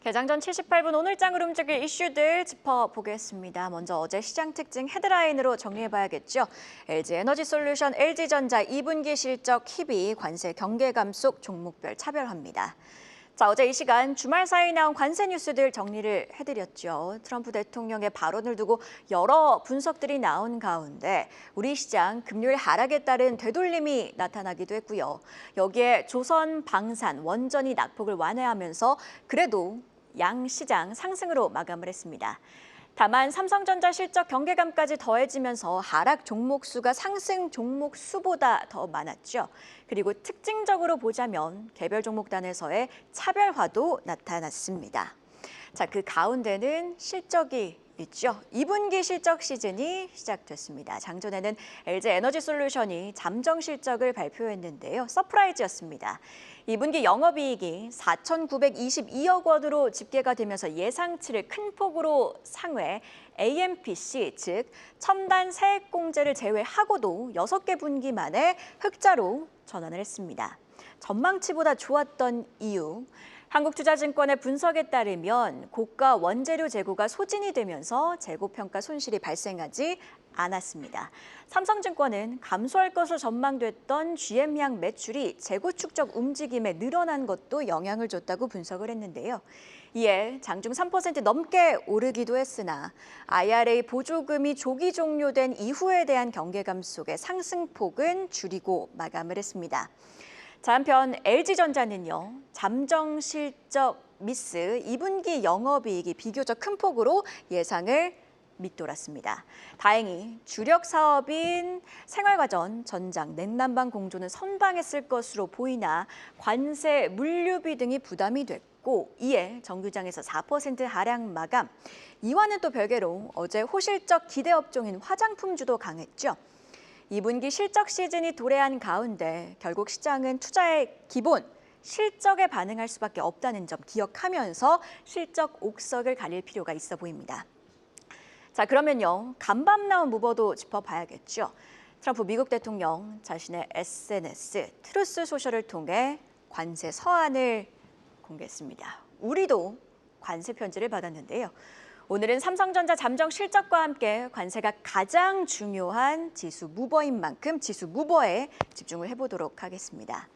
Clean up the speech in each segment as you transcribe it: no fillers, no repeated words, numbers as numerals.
개장 전 78분 오늘장으로 움직일 이슈들 짚어보겠습니다. 먼저 어제 시장 특징 헤드라인으로 정리해봐야겠죠. LG에너지솔루션, LG전자 2분기 실적 희비 관세 경계 감속 종목별 차별화입니다. 자, 어제 이 시간 주말 사이 나온 관세 뉴스들 정리를 해드렸죠. 트럼프 대통령의 발언을 두고 여러 분석들이 나온 가운데 우리 시장 금요일 하락에 따른 되돌림이 나타나기도 했고요. 여기에 조선, 방산, 원전이 낙폭을 완화하면서 그래도 양 시장 상승으로 마감을 했습니다. 다만 삼성전자 실적 경계감까지 더해지면서 하락 종목 수가 상승 종목 수보다 더 많았죠. 그리고 특징적으로 보자면 개별 종목단에서의 차별화도 나타났습니다. 자, 그 가운데는 실적이 있죠. 2분기 실적 시즌이 시작됐습니다. 장전에는 LG에너지솔루션이 잠정 실적을 발표했는데요. 서프라이즈였습니다. 2분기 영업이익이 4,922억 원으로 집계가 되면서 예상치를 큰 폭으로 상회, AMPC, 즉 첨단 세액공제를 제외하고도 6개 분기 만에 흑자로 전환을 했습니다. 전망치보다 좋았던 이유, 한국투자증권의 분석에 따르면 고가 원재료 재고가 소진이 되면서 재고평가 손실이 발생하지 않았습니다. 삼성증권은 감소할 것으로 전망됐던 GM향 매출이 재고 축적 움직임에 늘어난 것도 영향을 줬다고 분석을 했는데요. 이에 장중 3% 넘게 오르기도 했으나 IRA 보조금이 조기 종료된 이후에 대한 경계감 속에 상승폭은 줄이고 마감을 했습니다. 자, 한편 LG전자는요, 잠정 실적 미스 2분기 영업이익이 비교적 큰 폭으로 예상을 밑돌았습니다. 다행히 주력 사업인 생활과전, 전장, 냉난방 공조는 선방했을 것으로 보이나 관세, 물류비 등이 부담이 됐고 이에 정규장에서 4% 하락 마감. 이와는 또 별개로 어제 호실적 기대 업종인 화장품주도 강했죠. 2분기 실적 시즌이 도래한 가운데 결국 시장은 투자의 기본, 실적에 반응할 수밖에 없다는 점 기억하면서 실적 옥석을 가릴 필요가 있어 보입니다. 자, 그러면요, 간밤 나온 무버도 짚어봐야겠죠. 트럼프 미국 대통령 자신의 SNS, 트루스 소셜을 통해 관세 서한을 공개했습니다. 우리도 관세 편지를 받았는데요. 오늘은 삼성전자 잠정 실적과 함께 관세가 가장 중요한 지수 무버인 만큼 지수 무버에 집중을 해보도록 하겠습니다.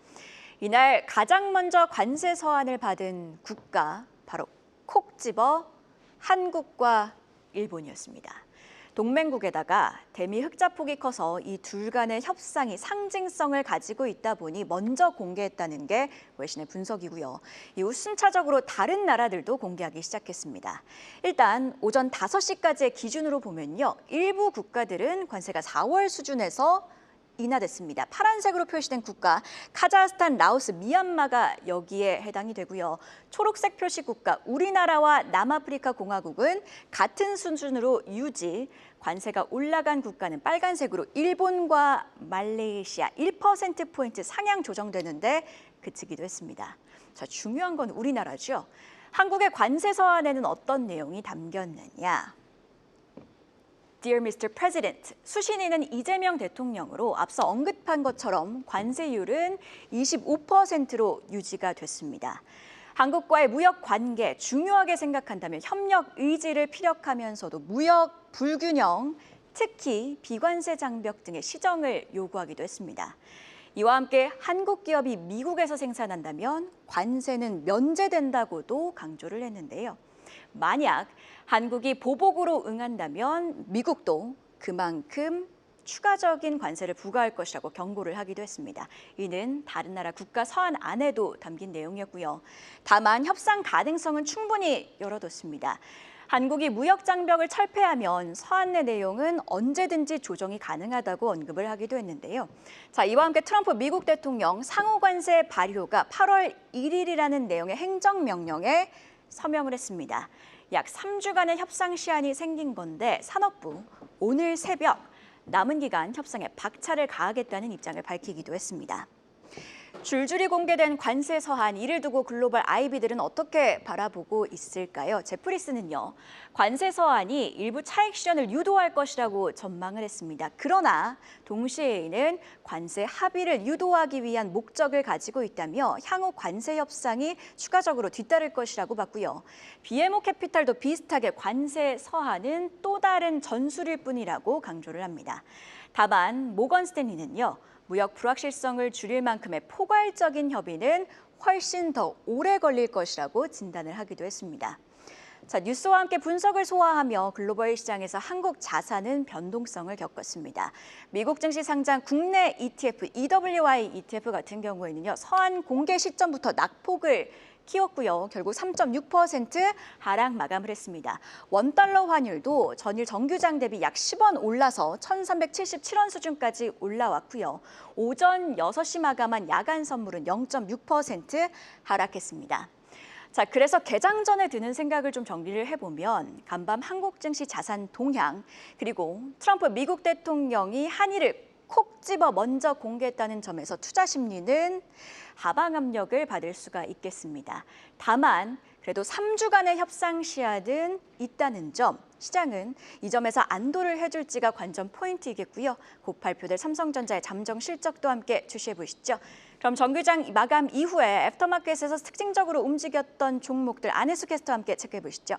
이날 가장 먼저 관세 서한을 받은 국가, 바로 콕 집어 한국과 일본이었습니다. 동맹국에다가 대미 흑자폭이 커서 이 둘 간의 협상이 상징성을 가지고 있다 보니 먼저 공개했다는 게 외신의 분석이고요. 이후 순차적으로 다른 나라들도 공개하기 시작했습니다. 일단 오전 5시까지의 기준으로 보면요. 일부 국가들은 관세가 4월 수준에서 인하됐습니다. 파란색으로 표시된 국가, 카자흐스탄, 라오스, 미얀마가 여기에 해당이 되고요. 초록색 표시 국가, 우리나라와 남아프리카 공화국은 같은 수준으로 유지, 관세가 올라간 국가는 빨간색으로 일본과 말레이시아 1%포인트 상향 조정되는데 그치기도 했습니다. 자, 중요한 건 우리나라죠. 한국의 관세 서한에는 어떤 내용이 담겼느냐. Dear Mr. President, 수신인은 이재명 대통령으로 앞서 언급한 것처럼 관세율은 25%로 유지가 됐습니다. 한국과의 무역 관계 중요하게 생각한다면 협력 의지를 피력하면서도 무역 불균형, 특히 비관세 장벽 등의 시정을 요구하기도 했습니다. 이와 함께 한국 기업이 미국에서 생산한다면 관세는 면제된다고도 강조를 했는데요. 만약 한국이 보복으로 응한다면 미국도 그만큼 추가적인 관세를 부과할 것이라고 경고를 하기도 했습니다. 이는 다른 나라 국가 서한 안에도 담긴 내용이었고요. 다만 협상 가능성은 충분히 열어뒀습니다. 한국이 무역 장벽을 철폐하면 서한 내 내용은 언제든지 조정이 가능하다고 언급을 하기도 했는데요. 자, 이와 함께 트럼프 미국 대통령 상호 관세 발효가 8월 1일이라는 내용의 행정명령에 서명을 했습니다. 약 3주간의 협상 시한이 생긴 건데 산업부 오늘 새벽 남은 기간 협상에 박차를 가하겠다는 입장을 밝히기도 했습니다. 줄줄이 공개된 관세 서한, 이를 두고 글로벌 IB들은 어떻게 바라보고 있을까요? 제프리스는요, 관세 서한이 일부 차익 실현을 유도할 것이라고 전망을 했습니다. 그러나 동시에는 관세 합의를 유도하기 위한 목적을 가지고 있다며 향후 관세 협상이 추가적으로 뒤따를 것이라고 봤고요. BMO 캐피탈도 비슷하게 관세 서한은 또 다른 전술일 뿐이라고 강조를 합니다. 다만 모건 스탠리는요, 무역 불확실성을 줄일 만큼의 포괄적인 협의는 훨씬 더 오래 걸릴 것이라고 진단을 하기도 했습니다. 자, 뉴스와 함께 분석을 소화하며 글로벌 시장에서 한국 자산은 변동성을 겪었습니다. 미국 증시 상장 국내 ETF, EWI ETF 같은 경우에는요, 서한 공개 시점부터 낙폭을 키웠고요. 결국 3.6% 하락 마감을 했습니다. 원달러 환율도 전일 정규장 대비 약 10원 올라서 1,377원 수준까지 올라왔고요. 오전 6시 마감한 야간 선물은 0.6% 하락했습니다. 자, 그래서 개장 전에 드는 생각을 좀 정리를 해보면 간밤 한국 증시 자산 동향, 그리고 트럼프 미국 대통령이 한일을 콕 집어 먼저 공개했다는 점에서 투자 심리는 하방 압력을 받을 수가 있겠습니다. 다만 그래도 3주간의 협상 시한은 있다는 점, 시장은 이 점에서 안도를 해줄지가 관전 포인트이겠고요. 곧 발표될 삼성전자의 잠정 실적도 함께 주시해 보시죠. 그럼 정규장 마감 이후에 애프터마켓에서 특징적으로 움직였던 종목들 안혜수 캐스터와 함께 체크해 보시죠.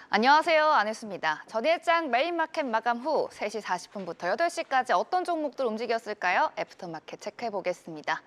안녕하세요, 안혜수입니다. 전일장 메인마켓 마감 후 3시 40분부터 8시까지 어떤 종목들 움직였을까요? 애프터마켓 체크해 보겠습니다.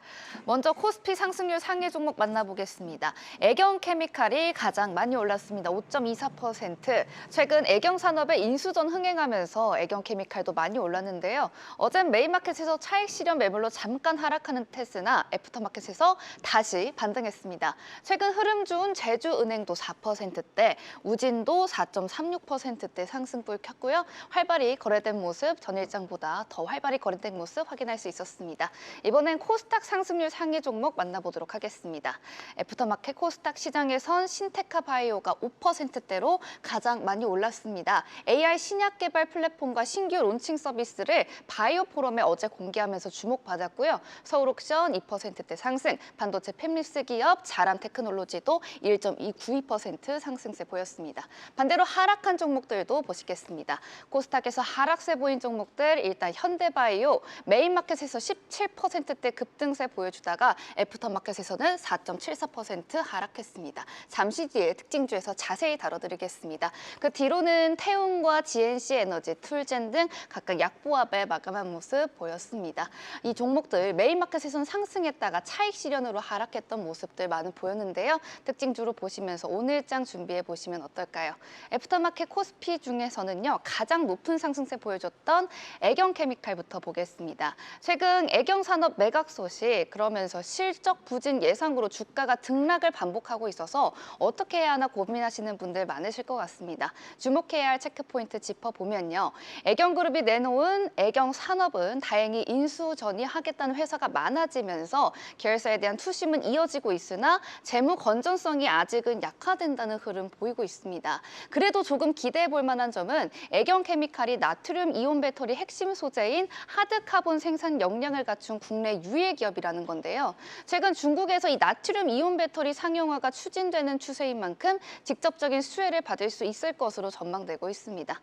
먼저 코스피 상승률 상위 종목 만나보겠습니다. 애경케미칼이 가장 많이 올랐습니다. 5.24%. 최근 애경산업의 인수전 흥행하면서 애경케미칼도 많이 올랐는데요. 어젠 메인마켓에서 차익 실현 매물로 잠깐 하락하는 테스나 애프터마켓에서 다시 반등했습니다. 최근 흐름 좋은 제주은행도 4%대, 우진도 4.36%대 상승불 켰고요. 활발히 거래된 모습, 전일장보다 더 활발히 거래된 모습 확인할 수 있었습니다. 이번엔 코스닥 상승률 상위 종목 만나보도록 하겠습니다. 애프터마켓 코스닥 시장에선 신테카 바이오가 5%대로 가장 많이 올랐습니다. AI 신약 개발 플랫폼과 신규 론칭 서비스를 바이오 포럼에 어제 공개하면서 주목받았고요. 서울옥션 2%대 상승, 반도체 팹리스 기업 자람 테크놀로지도 1.292% 상승세 보였습니다. 반대로 하락한 종목들도 보시겠습니다. 코스닥에서 하락세 보인 종목들, 일단 현대바이오 메인마켓에서 17%대 급등세 보여주다가 애프터마켓에서는 4.74% 하락했습니다. 잠시 뒤에 특징주에서 자세히 다뤄드리겠습니다. 그 뒤로는 태웅과 GNC 에너지, 툴젠 등 각각 약보합에 마감한 모습 보였습니다. 이 종목들 메인마켓에서는 상승했다가 차익 실현으로 하락했던 모습들 많이 보였는데요. 특징주로 보시면서 오늘장 준비해 보시면 어떨까요? 애프터마켓 코스피 중에서는요, 가장 높은 상승세 보여줬던 애경케미칼부터 보겠습니다. 최근 애경산업 매각 소식, 그러면서 실적 부진 예상으로 주가가 등락을 반복하고 있어서 어떻게 해야 하나 고민하시는 분들 많으실 것 같습니다. 주목해야 할 체크포인트 짚어보면요. 애경그룹이 내놓은 애경산업은 다행히 인수 전이하겠다는 회사가 많아지면서 계열사에 대한 투심은 이어지고 있으나 재무 건전성이 아직은 약화된다는 흐름 보이고 있습니다. 그래도 조금 기대해 볼 만한 점은 애경케미칼이 나트륨 이온 배터리 핵심 소재인 하드카본 생산 역량을 갖춘 국내 유일 기업이라는 건데요. 최근 중국에서 이 나트륨 이온 배터리 상용화가 추진되는 추세인 만큼 직접적인 수혜를 받을 수 있을 것으로 전망되고 있습니다.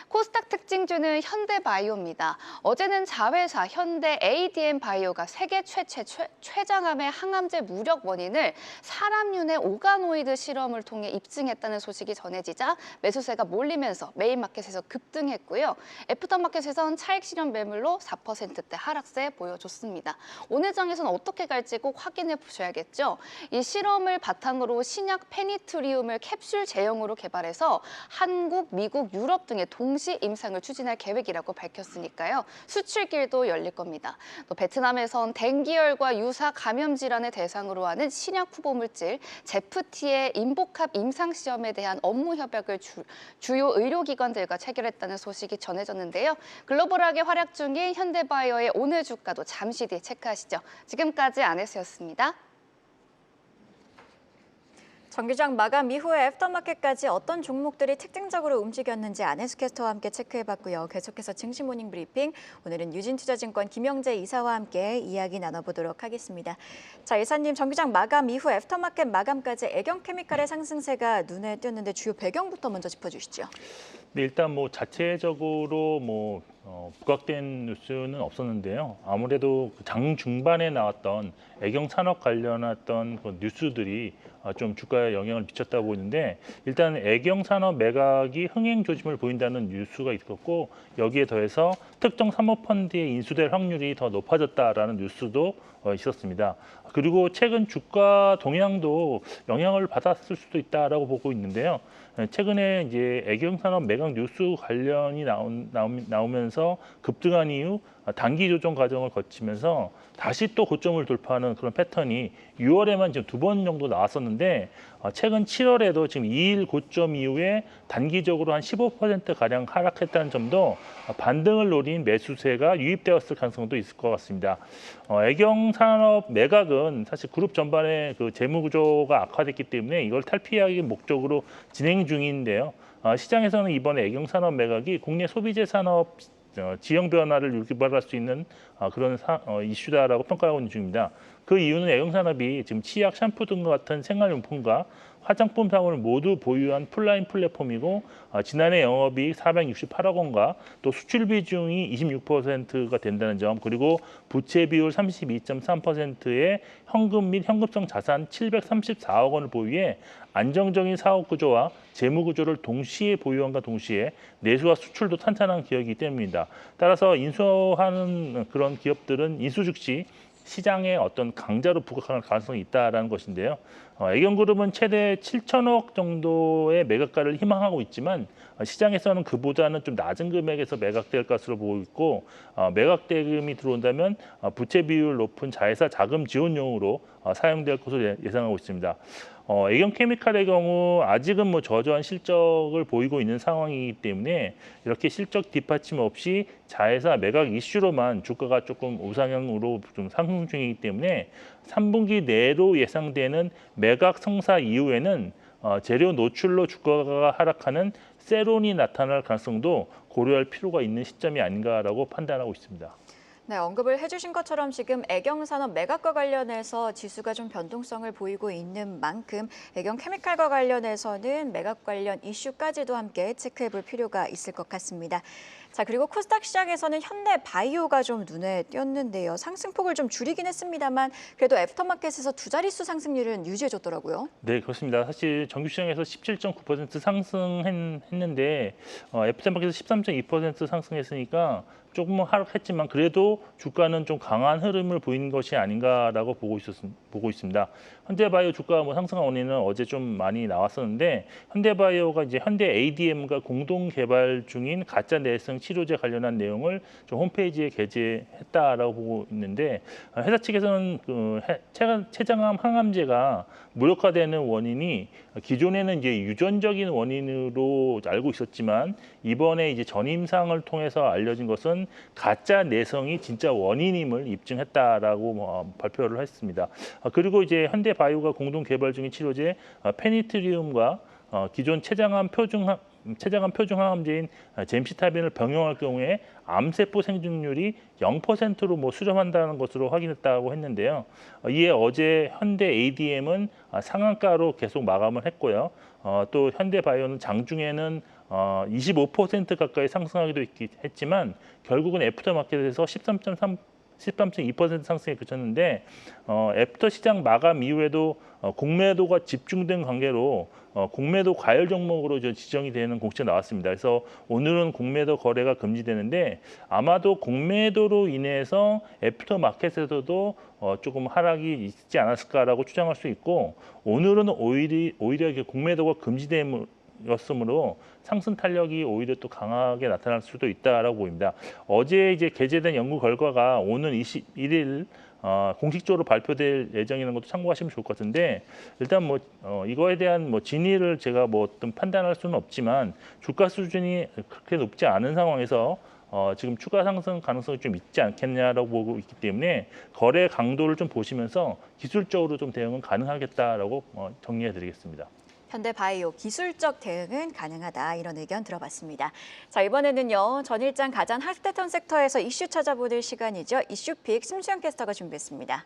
코스닥 특징주는 현대바이오입니다. 어제는 자회사 현대 ADM 바이오가 세계 최장암의 항암제 무력 원인을 사람윤의 오가노이드 실험을 통해 입증했다는 소식이 전해지자 매수세가 몰리면서 메인마켓에서 급등했고요. 애프터마켓에선 차익 실현 매물로 4%대 하락세 보여줬습니다. 오늘 장에서는 어떻게 갈지 꼭 확인해 보셔야겠죠. 이 실험을 바탕으로 신약 페니트리움을 캡슐 제형으로 개발해서 한국, 미국, 유럽 등의 동시 임상을 추진할 계획이라고 밝혔으니까요. 수출길도 열릴 겁니다. 또 베트남에선 댕기열과 유사 감염 질환을 대상으로 하는 신약 후보 물질 제프티의 인복합 임상 시험에 대한 업무 협약을 주요 의료기관들과 체결했다는 소식이 전해졌는데요. 글로벌하게 활약 중인 현대바이오의 오늘 주가도 잠시 뒤에 체크하시죠. 지금까지 안혜수였습니다. 정규장 마감 이후에 애프터마켓까지 어떤 종목들이 특징적으로 움직였는지 안혜수 캐스터와 함께 체크해봤고요. 계속해서 증시 모닝 브리핑, 오늘은 유진투자증권 김영재 이사와 함께 이야기 나눠보도록 하겠습니다. 자, 이사님, 정규장 마감 이후 애프터마켓 마감까지 애경케미칼의 상승세가 눈에 띄었는데 주요 배경부터 먼저 짚어주시죠. 네, 일단 뭐 자체적으로 부각된 뉴스는 없었는데요. 아무래도 장 중반에 나왔던 애경 산업 관련했던 그 뉴스들이 좀 주가에 영향을 미쳤다고 보이는데, 일단 애경 산업 매각이 흥행 조짐을 보인다는 뉴스가 있었고, 여기에 더해서 특정 사모펀드에 인수될 확률이 더 높아졌다라는 뉴스도 있었습니다. 그리고 최근 주가 동향도 영향을 받았을 수도 있다라고 보고 있는데요. 최근에 이제 애경산업 매각 뉴스 관련이 나오면서 급등한 이후 단기 조정 과정을 거치면서 다시 또 고점을 돌파하는 그런 패턴이 6월에만 지금 2번 정도 나왔었는데, 최근 7월에도 지금 2일 고점 이후에 단기적으로 한 15%가량 하락했다는 점도 반등을 노린 매수세가 유입되었을 가능성도 있을 것 같습니다. 애경산업 매각은 사실 그룹 전반의 그 재무 구조가 악화됐기 때문에 이걸 탈피하기 목적으로 진행 중인데요. 시장에서는 이번에 애경산업 매각이 국내 소비재 산업 지형 변화를 유발할 수 있는 그런 이슈다라고 평가하고 있는 중입니다. 그 이유는 애경산업이 지금 치약, 샴푸 등과 같은 생활용품과 화장품 사업을 모두 보유한 풀라인 플랫폼이고, 지난해 영업이익 468억 원과 또 수출 비중이 26%가 된다는 점, 그리고 부채 비율 32.3%의 현금 및 현금성 자산 734억 원을 보유해 안정적인 사업 구조와 재무 구조를 동시에 보유함과 동시에 내수와 수출도 탄탄한 기업이기 때문입니다. 따라서 인수하는 그런 기업들은 인수 즉시 시장의 어떤 강자로 부각할 가능성이 있다라는 것인데요. 애경그룹은 최대 7천억 정도의 매각가를 희망하고 있지만, 시장에서는 그보다는 좀 낮은 금액에서 매각될 것으로 보고 있고, 매각 대금이 들어온다면 부채 비율 높은 자회사 자금 지원용으로 사용될 것으로 예상하고 있습니다. 애경케미칼의 경우 아직은 저조한 실적을 보이고 있는 상황이기 때문에 이렇게 실적 뒷받침 없이 자회사 매각 이슈로만 주가가 조금 우상향으로 좀 상승 중이기 때문에 3분기 내로 예상되는 매각 성사 이후에는 재료 노출로 주가가 하락하는 세론이 나타날 가능성도 고려할 필요가 있는 시점이 아닌가라고 판단하고 있습니다. 네, 언급을 해주신 것처럼 지금 애경산업 매각과 관련해서 지수가 좀 변동성을 보이고 있는 만큼 애경케미칼과 관련해서는 매각 관련 이슈까지도 함께 체크해볼 필요가 있을 것 같습니다. 자, 그리고 코스닥 시장에서는 현대바이오가 좀 눈에 띄었는데요. 상승폭을 좀 줄이긴 했습니다만 그래도 애프터마켓에서 두 자릿수 상승률은 유지해줬더라고요. 네, 그렇습니다. 사실 정규 시장에서 17.9% 상승했는데 애프터마켓에서 13.2% 상승했으니까 조금은 하락했지만 그래도 주가는 좀 강한 흐름을 보이는 것이 아닌가라고 보고 있습니다. 현대바이오 주가 상승한 원인은 어제 좀 많이 나왔었는데, 현대바이오가 이제 현대 ADM과 공동 개발 중인 가짜 내성 치료제 관련한 내용을 좀 홈페이지에 게재했다라고 보고 있는데, 회사 측에서는 그 췌장암 항암제가 무력화되는 원인이 기존에는 이제 유전적인 원인으로 알고 있었지만, 이번에 이제 전임상을 통해서 알려진 것은 가짜 내성이 진짜 원인임을 입증했다라고 발표를 했습니다. 그리고 이제 현대바이오가 공동 개발 중인 치료제 페니트리움과 기존 췌장암 표준 항암제인 젬시타빈을 병용할 경우에 암세포 생존율이 0%로 수렴한다는 것으로 확인했다고 했는데요. 이에 어제 현대 ADM은 상한가로 계속 마감을 했고요. 또 현대바이오는 장중에는 25% 가까이 상승하기도 했지만 결국은 애프터마켓에서 13.2% 상승에 그쳤는데, 애프터 시장 마감 이후에도 공매도가 집중된 관계로 공매도 과열 종목으로 지정이 되는 공시가 나왔습니다. 그래서 오늘은 공매도 거래가 금지되는데, 아마도 공매도로 인해서 애프터마켓에서도 조금 하락이 있지 않았을까라고 추정할 수 있고, 오늘은 오히려 공매도가 금지됨으로 상승 탄력이 오히려 또 강하게 나타날 수도 있다라고 보입니다. 어제 이제 게재된 연구 결과가 오늘 21일 공식적으로 발표될 예정이라는 것도 참고하시면 좋을 것 같은데, 일단 이거에 대한 진위를 제가 어떤 판단할 수는 없지만 주가 수준이 그렇게 높지 않은 상황에서 지금 추가 상승 가능성이 좀 있지 않겠냐라고 보고 있기 때문에 거래 강도를 좀 보시면서 기술적으로 좀 대응은 가능하겠다라고 정리해드리겠습니다. 현대바이오 기술적 대응은 가능하다 이런 의견 들어봤습니다. 자, 이번에는요. 전일장 가장 핫했던 섹터에서 이슈 찾아보는 시간이죠. 이슈픽 심수영 캐스터가 준비했습니다.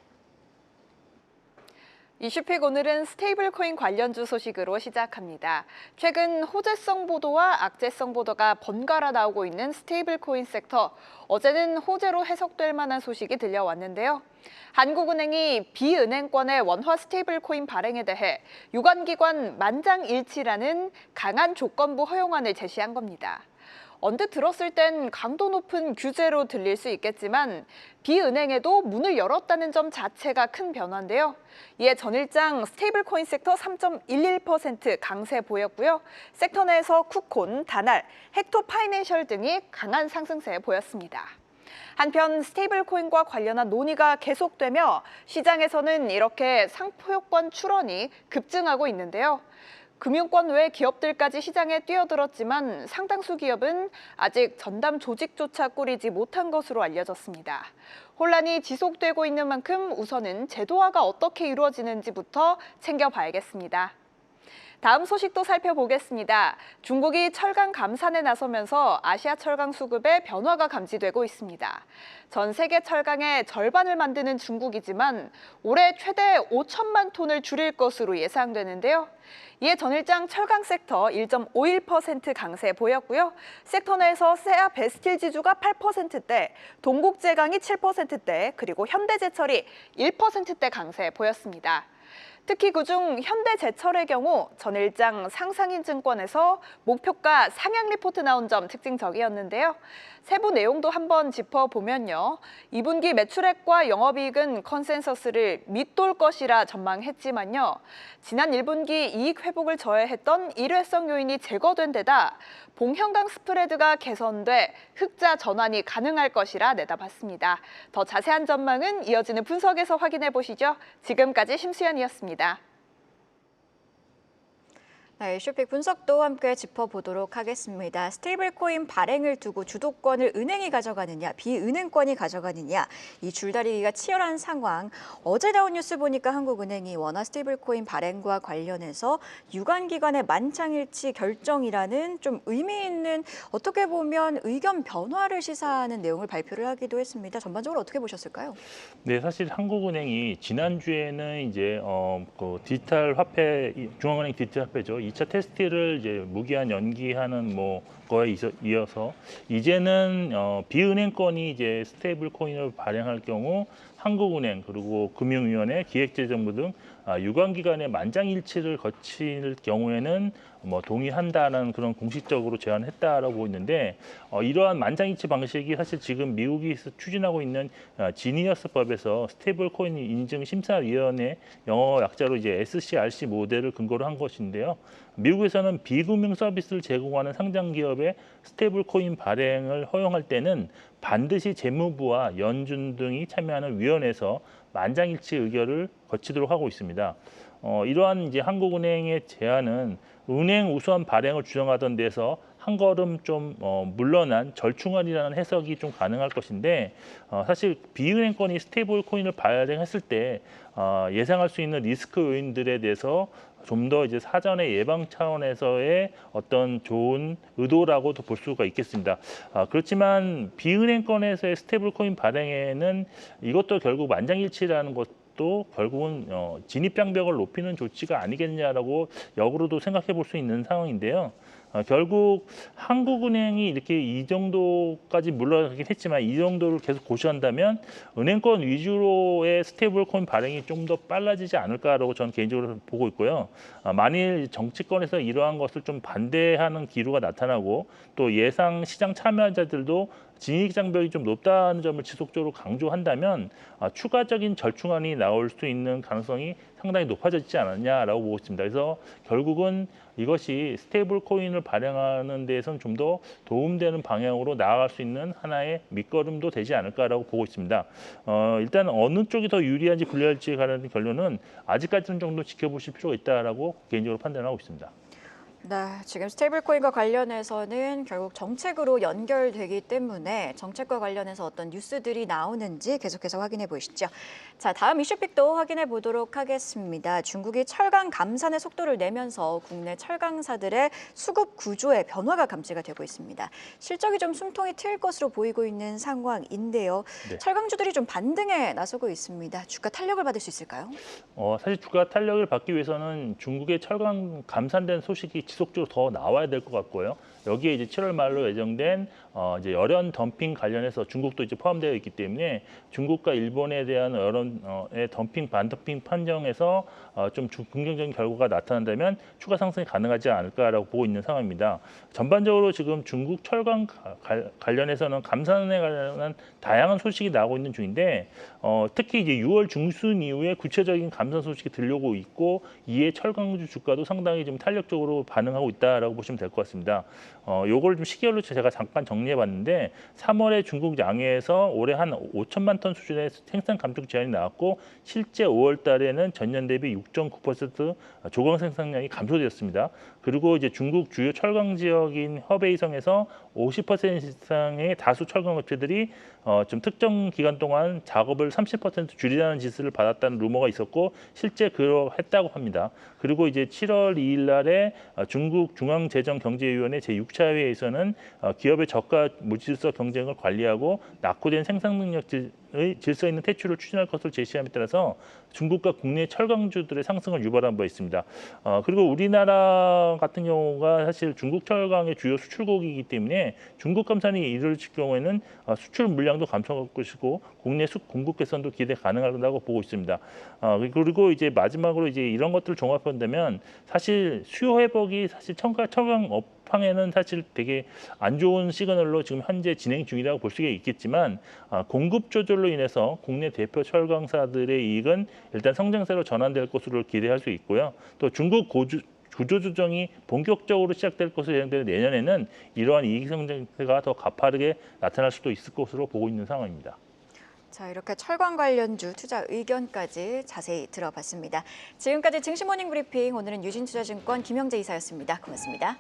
이슈픽 오늘은 스테이블코인 관련주 소식으로 시작합니다. 최근 호재성 보도와 악재성 보도가 번갈아 나오고 있는 스테이블코인 섹터. 어제는 호재로 해석될 만한 소식이 들려왔는데요. 한국은행이 비은행권의 원화 스테이블코인 발행에 대해 유관기관 만장일치라는 강한 조건부 허용안을 제시한 겁니다. 언뜻 들었을 땐 강도 높은 규제로 들릴 수 있겠지만 비은행에도 문을 열었다는 점 자체가 큰 변화인데요. 이에 전일장 스테이블코인 섹터 3.11% 강세 보였고요. 섹터 내에서 쿠콘, 다날, 헥토 파이낸셜 등이 강한 상승세 보였습니다. 한편 스테이블코인과 관련한 논의가 계속되며 시장에서는 이렇게 상표권 출원이 급증하고 있는데요. 금융권 외 기업들까지 시장에 뛰어들었지만 상당수 기업은 아직 전담 조직조차 꾸리지 못한 것으로 알려졌습니다. 혼란이 지속되고 있는 만큼 우선은 제도화가 어떻게 이루어지는지부터 챙겨봐야겠습니다. 다음 소식도 살펴보겠습니다. 중국이 철강 감산에 나서면서 아시아 철강 수급에 변화가 감지되고 있습니다. 전 세계 철강의 절반을 만드는 중국이지만 올해 최대 5천만 톤을 줄일 것으로 예상되는데요. 이에 전일장 철강 섹터 1.51% 강세 보였고요. 섹터 내에서 세아 베스틸 지주가 8%대, 동국제강이 7%대, 그리고 현대제철이 1%대 강세 보였습니다. 특히 그중 현대제철의 경우 전일장 상상인증권에서 목표가 상향 리포트 나온 점 특징적이었는데요. 세부 내용도 한번 짚어보면요. 2분기 매출액과 영업이익은 컨센서스를 밑돌 것이라 전망했지만요. 지난 1분기 이익 회복을 저해했던 일회성 요인이 제거된 데다 봉형강 스프레드가 개선돼 흑자 전환이 가능할 것이라 내다봤습니다. 더 자세한 전망은 이어지는 분석에서 확인해 보시죠. 지금까지 심수연이었습니다. 네, 이슈픽 분석도 함께 짚어보도록 하겠습니다. 스테이블코인 발행을 두고 주도권을 은행이 가져가느냐, 비은행권이 가져가느냐, 이 줄다리기가 치열한 상황. 어제 나온 뉴스 보니까 한국은행이 원화 스테이블코인 발행과 관련해서 유관기관의 만장일치 결정이라는 좀 의미 있는 어떻게 보면 의견 변화를 시사하는 내용을 발표를 하기도 했습니다. 전반적으로 어떻게 보셨을까요? 네, 사실 한국은행이 지난주에는 이제 그 디지털 화폐, 중앙은행 디지털 화폐죠. 2차 테스트를 이제 무기한 연기하는 거에 이어서 이제는 비은행권이 이제 스테이블 코인을 발행할 경우 한국은행 그리고 금융위원회, 기획재정부 등 유관기관의 만장일치를 거칠 경우에는 동의한다는 그런 공식적으로 제안했다라고 보고 있는데 이러한 만장일치 방식이 사실 지금 미국이 추진하고 있는 지니어스법에서 스테이블 코인 인증 심사위원회 영어 약자로 이제 SCRC 모델을 근거로 한 것인데요. 미국에서는 비금융 서비스를 제공하는 상장 기업의 스테이블 코인 발행을 허용할 때는 반드시 재무부와 연준 등이 참여하는 위원회에서 만장일치 의결을 거치도록 하고 있습니다. 이러한 이제 한국은행의 제안은 은행 우선 발행을 주장하던 데서 한 걸음 좀 물러난 절충안이라는 해석이 좀 가능할 것인데 사실 비은행권이 스테이블 코인을 발행했을 때 예상할 수 있는 리스크 요인들에 대해서 좀 더 이제 사전에 예방 차원에서의 어떤 좋은 의도라고도 볼 수가 있겠습니다. 그렇지만 비은행권에서의 스테이블 코인 발행에는 이것도 결국 만장일치라는 것도 결국은 진입 장벽을 높이는 조치가 아니겠냐라고 역으로도 생각해 볼 수 있는 상황인데요. 결국 한국은행이 이렇게 이 정도까지 물러가긴 했지만 이 정도를 계속 고수한다면 은행권 위주로의 스테이블 코인 발행이 좀 더 빨라지지 않을까라고 저는 개인적으로 보고 있고요. 만일 정치권에서 이러한 것을 좀 반대하는 기류가 나타나고 또 예상 시장 참여자들도 진입 장벽이 좀 높다는 점을 지속적으로 강조한다면 추가적인 절충안이 나올 수 있는 가능성이 상당히 높아졌지 않았냐라고 보고 있습니다. 그래서 결국은 이것이 스테이블 코인을 발행하는 데에선 좀 더 도움되는 방향으로 나아갈 수 있는 하나의 밑거름도 되지 않을까라고 보고 있습니다. 일단 어느 쪽이 더 유리한지 불리할지에 관한 결론은 아직까지는 정도 지켜보실 필요가 있다라고 개인적으로 판단하고 있습니다. 네, 지금 스테이블코인과 관련해서는 결국 정책으로 연결되기 때문에 정책과 관련해서 어떤 뉴스들이 나오는지 계속해서 확인해 보시죠. 자, 다음 이슈픽도 확인해 보도록 하겠습니다. 중국이 철강 감산의 속도를 내면서 국내 철강사들의 수급 구조에 변화가 감지가 되고 있습니다. 실적이 좀 숨통이 트일 것으로 보이고 있는 상황인데요. 네. 철강주들이 좀 반등에 나서고 있습니다. 주가 탄력을 받을 수 있을까요? 사실 주가 탄력을 받기 위해서는 중국의 철강 감산된 소식이 지속적으로 더 나와야 될 것 같고요. 여기에 이제 7월 말로 예정된 이제 열연 덤핑 관련해서 중국도 이제 포함되어 있기 때문에 중국과 일본에 대한 열연의 덤핑 반덤핑 판정에서 좀 긍정적인 결과가 나타난다면 추가 상승이 가능하지 않을까라고 보고 있는 상황입니다. 전반적으로 지금 중국 철강 관련해서는 감산에 관련한 다양한 소식이 나오고 있는 중인데 특히 이제 6월 중순 이후에 구체적인 감산 소식이 들려오고 있고 이에 철강주 주가도 상당히 좀 탄력적으로 반응하고 있다라고 보시면 될 것 같습니다. 요걸 좀 시기별로 제가 잠깐 정리해봤는데 3월에 중국 양해에서 올해 한 5천만 톤 수준의 생산 감축 제한이 나왔고 실제 5월 달에는 전년 대비 6.9% 조강 생산량이 감소되었습니다. 그리고 이제 중국 주요 철강 지역인 허베이성에서 50% 이상의 다수 철강 업체들이 좀 특정 기간 동안 작업을 30% 줄이라는 지시를 받았다는 루머가 있었고 실제 그러했다고 합니다. 그리고 이제 7월 2일 날에 중국 중앙재정경제위원회 제6차 회의에서는 기업의 저가 물질서 경쟁을 관리하고 낙후된 생산 능력의 질서 있는 퇴출을 추진할 것을 제시함에 따라서 중국과 국내 철강주들의 상승을 유발한 바 있습니다. 그리고 우리나라 같은 경우가 사실 중국 철강의 주요 수출국이기 때문에 중국 감산이 이루어질 경우에는 수출 물량도 감소할 것이고 국내 공급 개선도 기대 가능하다고 보고 있습니다. 그리고 이제 마지막으로 이제 이런 것들을 종합한다면 사실 수요 회복이 사실 철강 업황에는 사실 되게 안 좋은 시그널로 지금 현재 진행 중이라고 볼 수가 있겠지만 공급 조절로 인해서 국내 대표 철강사들의 이익은 일단 성장세로 전환될 것으로 기대할 수 있고요. 또 중국 구조조정이 본격적으로 시작될 것으로 예상되는 내년에는 이러한 이익 성장세가 더 가파르게 나타날 수도 있을 것으로 보고 있는 상황입니다. 자, 이렇게 철강 관련주 투자 의견까지 자세히 들어봤습니다. 지금까지 증시모닝 브리핑, 오늘은 유진투자증권 김영재 이사였습니다. 고맙습니다.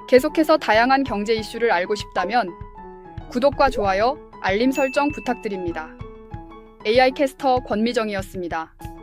계속해서 다양한 경제 이슈를 알고 싶다면 구독과 좋아요, 알림 설정 부탁드립니다. AI 캐스터 권미정이었습니다.